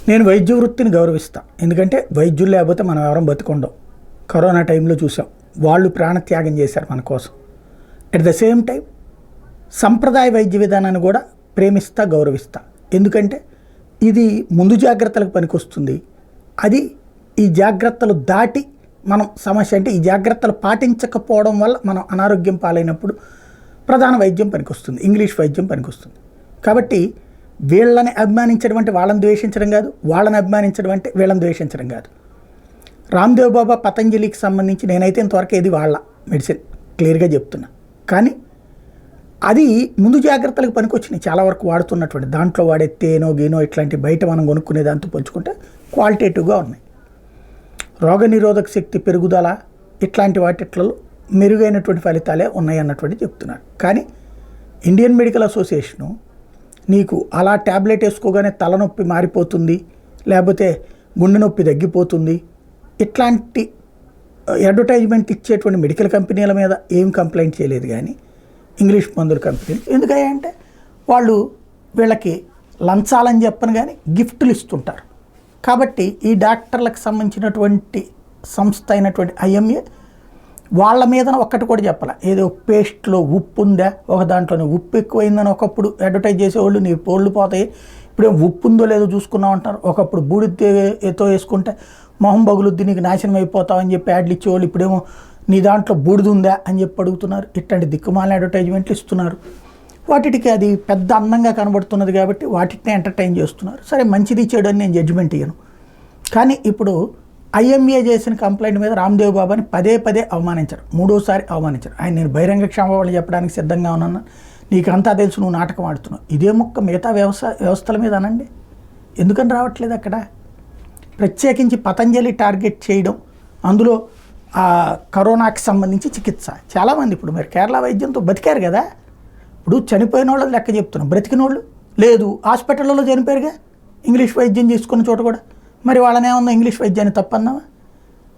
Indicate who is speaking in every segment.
Speaker 1: నేను వైద్య వృత్తిని గౌరవిస్తాను. ఎందుకంటే వైద్యులు లేకపోతే మనం ఎవరం బతుకుండం. కరోనా టైంలో చూసాం, వాళ్ళు ప్రాణత్యాగం చేశారు మన కోసం. అట్ ద సేమ్ టైం సంప్రదాయ వైద్య విధానాన్ని కూడా ప్రేమిస్తా, గౌరవిస్తా. ఎందుకంటే ఇది ముందు జాగ్రత్తలకు పనికొస్తుంది. అది ఈ జాగ్రత్తలు దాటి మనం సమస్య అంటే ఈ జాగ్రత్తలు పాటించకపోవడం వల్ల మనం అనారోగ్యం పాలైనప్పుడు ప్రధాన వైద్యం పనికొస్తుంది, ఇంగ్లీష్ వైద్యం పనికొస్తుంది. కాబట్టి వీళ్ళని అభిమానించడం అంటే వాళ్ళని ద్వేషించడం కాదు, వాళ్ళని అభిమానించడం అంటే వీళ్ళని ద్వేషించడం కాదు. రామ్దేవ్ బాబా పతంజలికి సంబంధించి నేనైతే ఇంతవరకు ఏది వాళ్ళ మెడిసిన్ క్లియర్గా చెప్తున్నా. కానీ అది ముందు జాగ్రత్తలకు పనికొచ్చినాయి, చాలా వరకు వాడుతున్నటువంటి. దాంట్లో వాడే తేనో గీనో ఇట్లాంటి బయట మనం కొనుక్కునే దాంతో పోల్చుకుంటే క్వాలిటేటివ్గా ఉన్నాయి. రోగనిరోధక శక్తి పెరుగుదల ఇట్లాంటి వాటిట్లో మెరుగైనటువంటి ఫలితాలే ఉన్నాయి అన్నటువంటి చెప్తున్నారు. కానీ ఇండియన్ మెడికల్ అసోసియేషను నీకు అలా ట్యాబ్లెట్ వేసుకోగానే తలనొప్పి మారిపోతుంది, లేకపోతే గుండె నొప్పి తగ్గిపోతుంది, ఇట్లాంటి అడ్వర్టైజ్మెంట్ ఇచ్చేటువంటి మెడికల్ కంపెనీల మీద ఏం కంప్లైంట్ చేయలేదు. కానీ ఇంగ్లీష్ మందుల కంపెనీలు ఎందుకంటే వాళ్ళు వీళ్ళకి లంచాలని చెప్పను కానీ గిఫ్ట్లు ఇస్తుంటారు. కాబట్టి ఈ డాక్టర్లకు సంబంధించినటువంటి సంస్థ అయినటువంటి ఐఎంఏ వాళ్ళ మీద ఒక్కటి కూడా చెప్పాల. ఏదో పేస్ట్లో ఉప్పు ఉందా, ఒక దాంట్లోనే ఉప్పు ఎక్కువైందని ఒకప్పుడు అడ్వర్టైజ్ చేసేవాళ్ళు, నీ పోళ్ళు పోతాయి, ఇప్పుడేం ఉప్పు ఉందో లేదో చూసుకున్నావు అంటారు. ఒకప్పుడు బూడిదతో వేసుకుంటే మొహం బగులుద్ది, నీకు నాశనం అయిపోతావు అని చెప్పి యాడ్లు ఇచ్చేవాళ్ళు, ఇప్పుడేమో నీ దాంట్లో బూడిద ఉందా అని చెప్పి అడుగుతున్నారు. ఇట్లాంటి దిక్కుమాల అడ్వర్టైజ్మెంట్లు ఇస్తున్నారు. వాటికి అది పెద్ద అందంగా కనబడుతున్నది కాబట్టి వాటిని ఎంటర్టైన్ చేస్తున్నారు. సరే, మంచిది చెడు అని నేను జడ్జిమెంట్ ఇయ్యను. కానీ ఇప్పుడు ఐఎంఏ చేసిన కంప్లైంట్ మీద రామ్దేవ్ బాబాని పదే పదే అవమానించారు, మూడోసారి అవమానించారు. ఆయన నేను బహిరంగ క్షమాపణలు చెప్పడానికి సిద్ధంగా ఉన్నాను, నీకు అంతా తెలుసు, నువ్వు నాటకం ఆడుతున్నావు. ఇదే ముక్క మిగతా వ్యవస్థల మీద అనండి, ఎందుకని రావట్లేదు అక్కడ? ప్రత్యేకించి పతంజలి టార్గెట్ చేయడం, అందులో కరోనాకి సంబంధించి చికిత్స. చాలామంది ఇప్పుడు మరి కేరళ వైద్యంతో బతికారు కదా. ఇప్పుడు చనిపోయిన వాళ్ళు లెక్క చెప్తున్నాం, బ్రతికిన వాళ్ళు లేదు, హాస్పిటల్లో చనిపోయారుగా ఇంగ్లీష్ వైద్యం చేసుకున్న చోట కూడా. మరి వాళ్ళనే ఏమన్నా ఇంగ్లీష్ వైద్యాన్ని తప్పన్నావా?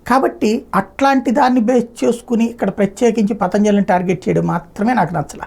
Speaker 1: కాబట్టి అట్లాంటి దాన్ని బేస్ చేసుకుని ఇక్కడ ప్రత్యేకించి పతంజలిని టార్గెట్ చేయడం మాత్రమే నాకు నచ్చలా.